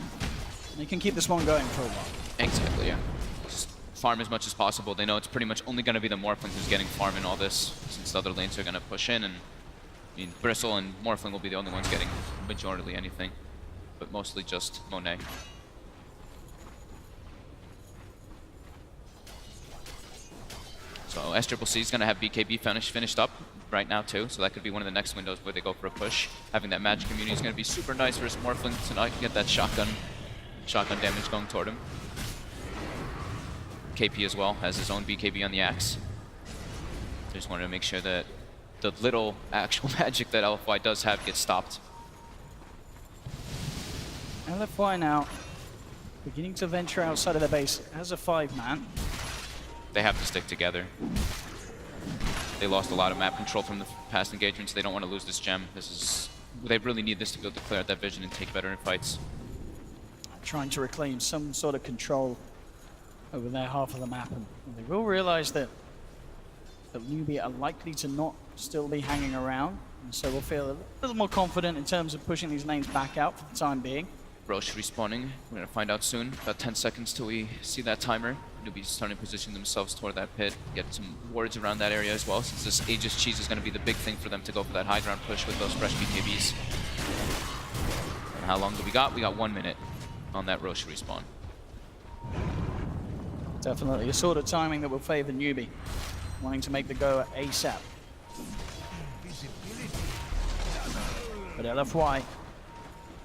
They can keep this one going for a while. Exactly, yeah. Just farm as much as possible. They know it's pretty much only going to be the Morphling who's getting farm in all this, since the other lanes are going to push in, and I mean, Bristle and Morphling will be the only ones getting majority anything, but mostly just Monet. So SCCC is going to have BKB finished up right now too, so that could be one of the next windows where they go for a push. Having that magic immunity is going to be super nice for his Morphling to not get that shotgun damage going toward him. KP as well has his own BKB on the axe. Just wanted to make sure that the little actual magic that LFY does have gets stopped. LFY now beginning to venture outside of their base as a 5-man. They have to stick together. They lost a lot of map control from the past engagements. They don't want to lose this gem. They really need this to be able to clear out that vision and take better in fights. Trying to reclaim some sort of control over their half of the map, and they will realize that Newbee are likely to not still be hanging around, and so we'll feel a little more confident in terms of pushing these lanes back out for the time being. Roche respawning. We're going to find out soon. About 10 seconds till we see that timer. Newbee's starting to position themselves toward that pit, get some wards around that area as well, since this Aegis Cheese is going to be the big thing for them to go for that high ground push with those fresh BKBs. And how long do we got? We got 1 minute on that Roche respawn. Definitely a sort of timing that will favor Newbee, wanting to make the go ASAP. But LFY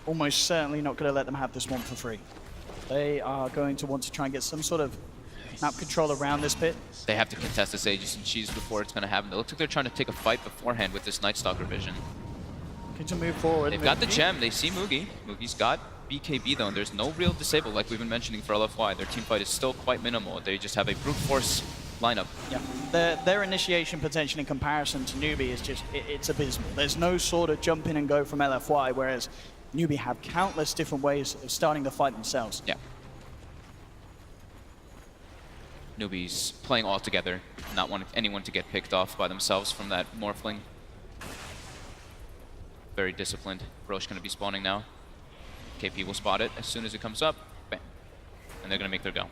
almost certainly not going to let them have this one for free. They are going to want to try and get some sort of map control around this pit. They have to contest this Aegis and Cheese before it's going to happen. It looks like they're trying to take a fight beforehand with this Night Stalker vision. Looking to move forward. They've got the gem. They see Mugi. Mugi's got BKB though, and there's no real disable like we've been mentioning for LFY. Their team fight is still quite minimal. They just have a brute force lineup. Yeah, their initiation potential in comparison to Newbee is just, it's abysmal. There's no sort of jump in and go from LFY, whereas Newbee have countless different ways of starting the fight themselves. Yeah. Newbee's playing all together, not wanting anyone to get picked off by themselves from that Morphling. Very disciplined. Roche going to be spawning now. KP will spot it as soon as it comes up. Bam. And they're going to make their go.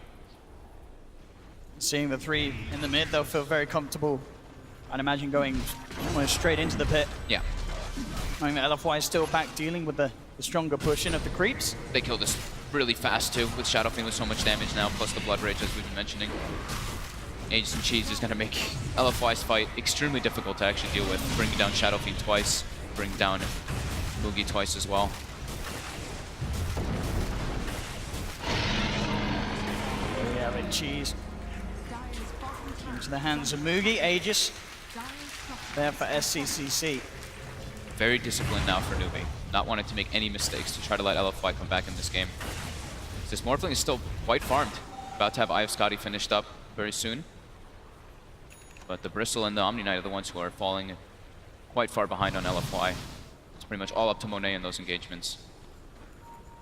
Seeing the 3 in the mid, they'll feel very comfortable. I'd imagine going almost straight into the pit. Yeah. Knowing that LFY is still back dealing with the stronger push in of the creeps. They kill this really fast too, with Shadow Fiend with so much damage now, plus the Blood Rage as we've been mentioning. Aegis and Cheese is going to make LFY's fight extremely difficult to actually deal with, bringing down Shadow Fiend twice, bringing down Mugi twice as well. We have a Cheese into the hands of Mugi. Aegis there for SCCC. Very disciplined now for Newbee, not wanting to make any mistakes to try to let LFY come back in this game. This Morphling is still quite farmed, about to have Eye of Scotty finished up very soon. But the Bristle and the Omni Knight are the ones who are falling quite far behind on LFY. It's pretty much all up to Monet in those engagements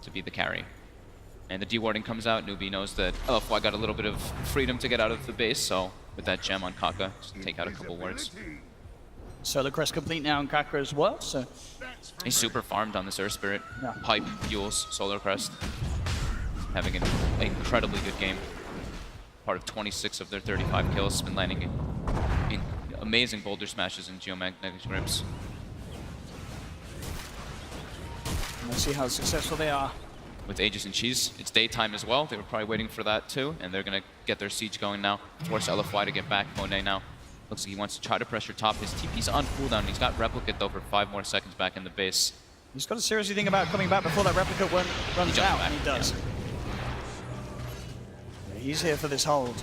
to be the carry. And the dewarding comes out. Newbee knows that LFY got a little bit of freedom to get out of the base, so with that gem on Kaka, just take out a couple wards. Solar Crest complete now on Kaka as well, so... He's super farmed on this Earth Spirit. Yeah. Pipe, Fuels, Solar Crest. Having an incredibly good game. Part of 26 of their 35 kills. Been landing in amazing boulder smashes and geomagnetic grips. Let's see how successful they are. With Aegis and Cheese, it's daytime as well. They were probably waiting for that too, and they're going to get their siege going now. Force LFY to get back. Monet now looks like he wants to try to pressure top. His TP's on cooldown. He's got Replicate though for 5 more seconds back in the base. He's got to seriously think about coming back before that Replicate runs out, and he does. Yeah, he's here for this hold.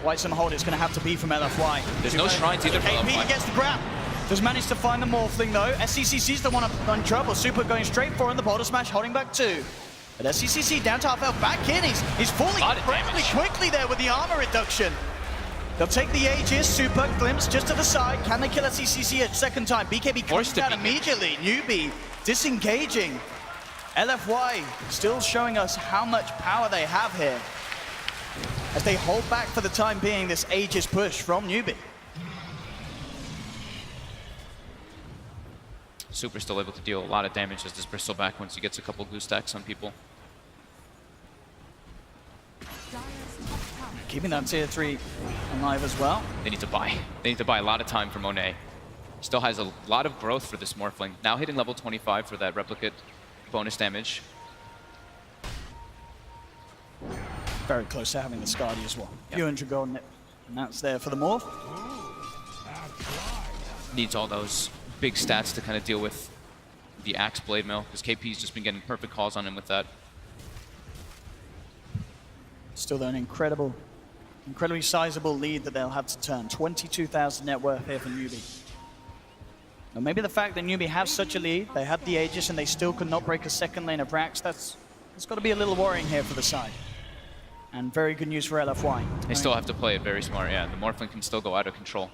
Quite some hold it's going to have to be from LFY. There's no shrines either for LFY. KP gets the grab. Does manage to find the Morphling though. SCCC's the one up on trouble. Super going straight for him. The Boulder Smash holding back 2. But SCCC down to half health, back in. He's falling incredibly quickly there with the armor reduction. They'll take the Aegis, Super, Glimpse just to the side. Can they kill SCCC a second time? BKB comes down immediately. Newbee disengaging. LFY still showing us how much power they have here as they hold back for the time being this Aegis push from Newbee. Super still able to deal a lot of damage as this Bristle back once he gets a couple glue stacks on people. Keeping that tier 3 alive as well. They need to buy. They need to buy a lot of time for Monet. Still has a lot of growth for this Morphling. Now hitting level 25 for that Replicate bonus damage. Very close to having the Skadi as well. Yep. 200 gold, and that's there for the Morph. Needs all those big stats to kind of deal with the Axe Blade Mill, because KP's just been getting perfect calls on him with that. Still an incredibly sizable lead that they'll have to turn. 22,000 net worth here for Newbee. Now maybe the fact that Newbee have such a lead, they had the Aegis and they still could not break a second lane of Rax, that's got to be a little worrying here for the side. And very good news for LFY. They still have to play it very smart, yeah. The Morphling can still go out of control.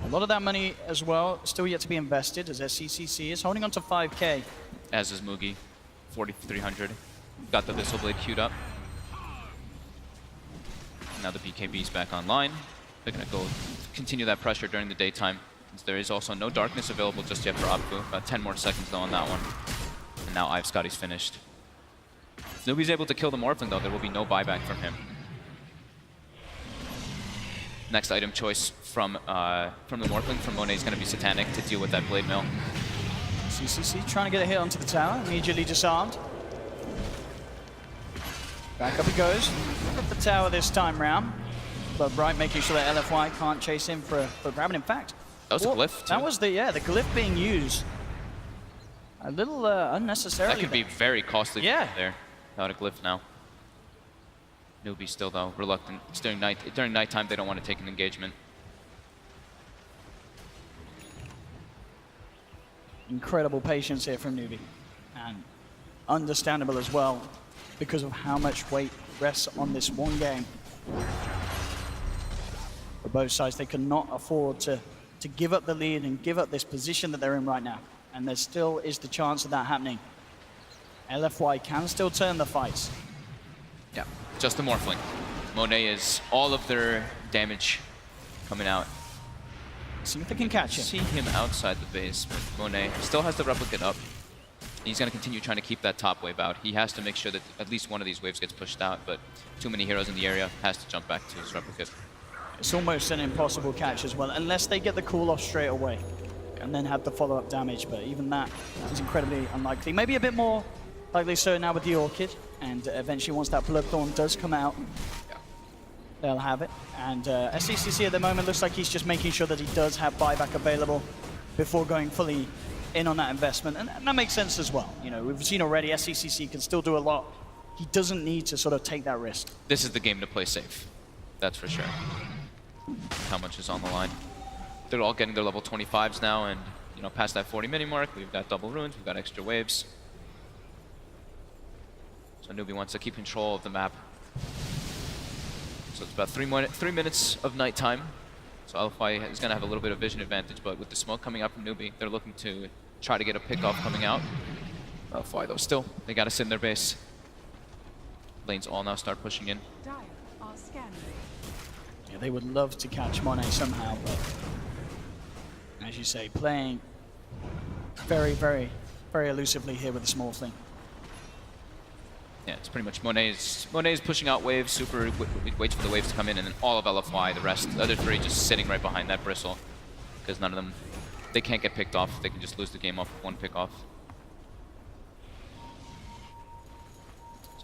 A lot of that money as well still yet to be invested as SCCC is holding on to 5K. As is Mugi, 4,300. Got the Viscel Blade queued up. Now the BKB's back online. They're going to go continue that pressure during the daytime. Since there is also no darkness available just yet for Abfu. About 10 more seconds though on that one. And now Eye of Scotty's finished. If Newbee's able to kill the Morphling though, there will be no buyback from him. Next item choice from the Morphling from Monet is going to be Satanic to deal with that Blade Mill. CCC trying to get a hit onto the tower, immediately disarmed. Back up he goes. At the tower this time round. But Bright making sure that LFY can't chase him for grabbing. In fact, that was a glyph too. That was the glyph being used. A little unnecessarily. That could be very costly there. Without a glyph now. Newbee still, though, reluctant. It's during nighttime, they don't want to take an engagement. Incredible patience here from Newbee. And understandable as well, because of how much weight rests on this one game. For both sides, they cannot afford to give up the lead and give up this position that they're in right now. And there still is the chance of that happening. LFY can still turn the fights. Yeah, just the Morphling. Monet is all of their damage coming out. See if they can catch him. See him outside the base, but Monet still has the replicant up. He's going to continue trying to keep that top wave out. He has to make sure that at least one of these waves gets pushed out, but too many heroes in the area, has to jump back to his replicant. It's almost an impossible catch as well, unless they get the call off straight away and then have the follow-up damage, but even that is incredibly unlikely. Maybe a bit more likely so now with the Orchid, and eventually once that Bloodthorn does come out, they'll have it. And SCCC at the moment looks like he's just making sure that he does have buyback available before going fully in on that investment, and that makes sense as well. You know, we've seen already SCCC can still do a lot. He doesn't need to sort of take that risk. This is the game to play safe, that's for sure. How much is on the line? They're all getting their level 25s now, and you know, past that 40-minute mark, we've got double runes, we've got extra waves. So Newbee wants to keep control of the map. So it's about 3 minutes of nighttime. So LFY is going to have a little bit of vision advantage, but with the smoke coming up from Newbee, they're looking to try to get a pick-off coming out. LFY, though, still, they got to sit in their base. Lanes all now start pushing in. Yeah, they would love to catch Monet somehow, but as you say, playing very, very, very elusively here with the small thing. Yeah, it's pretty much Monet's pushing out waves, Super waits for the waves to come in, and then all of LFY, the rest, the other three just sitting right behind that bristle, because none of them, they can't get picked off. They can just lose the game off with one pick off.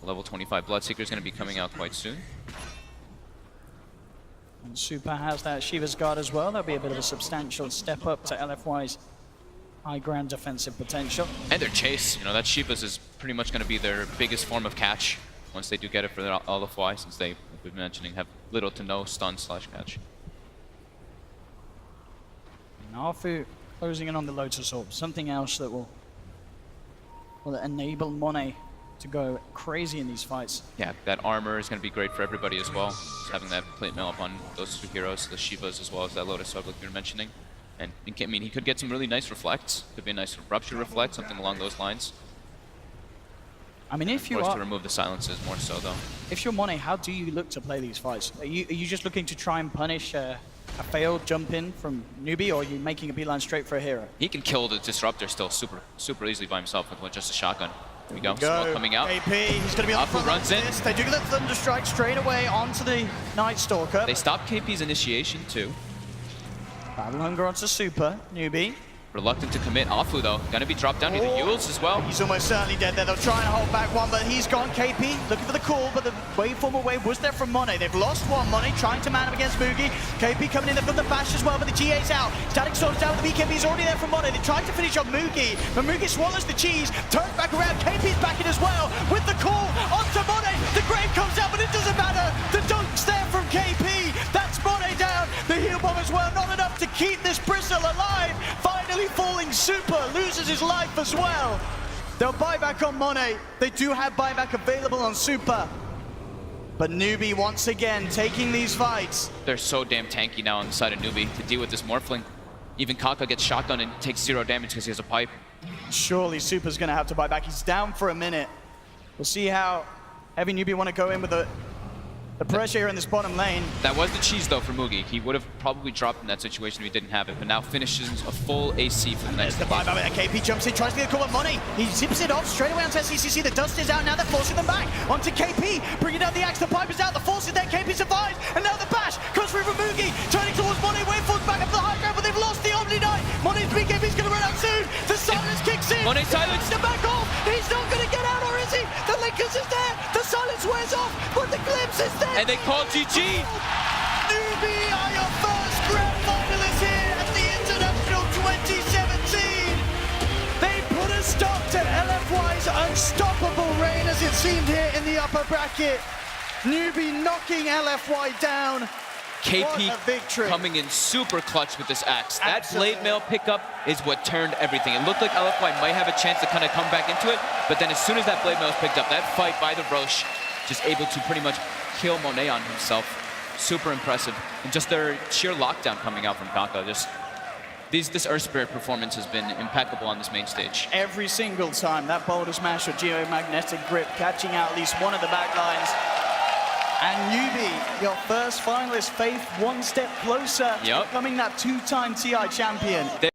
So level 25 Bloodseeker is going to be coming out quite soon. And Super has that Shiva's Guard as well. That'll be a bit of a substantial step up to LFY's high ground defensive potential. And their chase, you know, that Shiva's is pretty much going to be their biggest form of catch once they do get it for their LFY, since they, like we've been mentioning, have little to no stun / catch. And Arfu closing in on the Lotus Orb, something else that will enable Monet to go crazy in these fights. Yeah, that armor is going to be great for everybody as well. Just having that plate mail up on those two heroes, the Shivas as well as that Lotus Orb like you were mentioning. And I mean, he could get some really nice reflects. Could be a nice rupture reflect, something along those lines. I mean, if you are are to remove the silences more so, though. If you're Monet, how do you look to play these fights? Are you just looking to try and punish a failed jump in from Newbee, or are you making a beeline straight for a hero? He can kill the disruptor still super easily by himself with just a shotgun. Here we go. Smoke coming out. AP, he's going to be on the front runs in. They do get the Thunder Strike straight away onto the Night Stalker. They stopped KP's initiation too. Battle Hunger onto Super, Newbee. Reluctant to commit. Afu, though, gonna be dropped down. He's the Yules as well. He's almost certainly dead there. They'll try and hold back one, but he's gone. KP looking for the call, but the waveformer wave was there from Monet. They've lost one. Monet trying to man him against Moogie. KP coming in there from the bash as well, but the GA's out. Static Storm's down with the BKB's already there from Monet. They tried to finish off Moogie, but Moogie swallows the cheese, turns back around. KP's back in as well with the call onto Monet. The grave comes out, but it doesn't matter. The dunk's there from KP. That's Monet down. The heal bomb as well, not enough to keep this Bristle alive. Finally falling. Super loses his life as well. They'll buy back on Monet. They do have buyback available on Super. But Newbee once again taking these fights. They're so damn tanky now on the side of Newbee to deal with this Morphling. Even Kaka gets shotgun and takes 0 damage because he has a pipe. Surely Super's going to have to buy back. He's down for a minute. We'll see how heavy Newbee want to go in with the pressure here in this bottom lane. That was the cheese, though, for Moogie. He would have probably dropped in that situation if he didn't have it, but now finishes a full AC for the next. There's the buyback with KP jumps in, tries to get a call on Money. He zips it off straight away onto SCCC. The dust is out, now they're forcing them back. Onto KP, bringing down the axe, the pipe is out, the force is there, KP survives, and now the bash comes through from Moogie, turning towards Money, waveforms back up to the high ground, but they've lost the Omni Knight. Money's BKB's going to run out soon. The silence kicks in. Money silence. The back off. He's not going to get out, or is he? The Linkers is there. The silence wears off, but the glimpse is there. And they call GG. Newbee are your first grand finalists here at the International 2017. They put a stop to LFY's unstoppable reign as it seemed here in the upper bracket. Newbee knocking LFY down. What a victory. KP coming in super clutch with this axe. Absolutely. That blade mail pickup is what turned everything. It looked like LFY might have a chance to kind of come back into it, but then as soon as that blade mail is picked up, that fight by the Roche, just able to pretty much kill Monet on himself. Super impressive. And just their sheer lockdown coming out from Kaka. Just this Earth Spirit performance has been impeccable on this main stage. Every single time, that Boulder Smash or Geomagnetic Grip catching out at least one of the back lines. And Newbee, your first finalist, Faith, one step closer to becoming that two-time TI champion.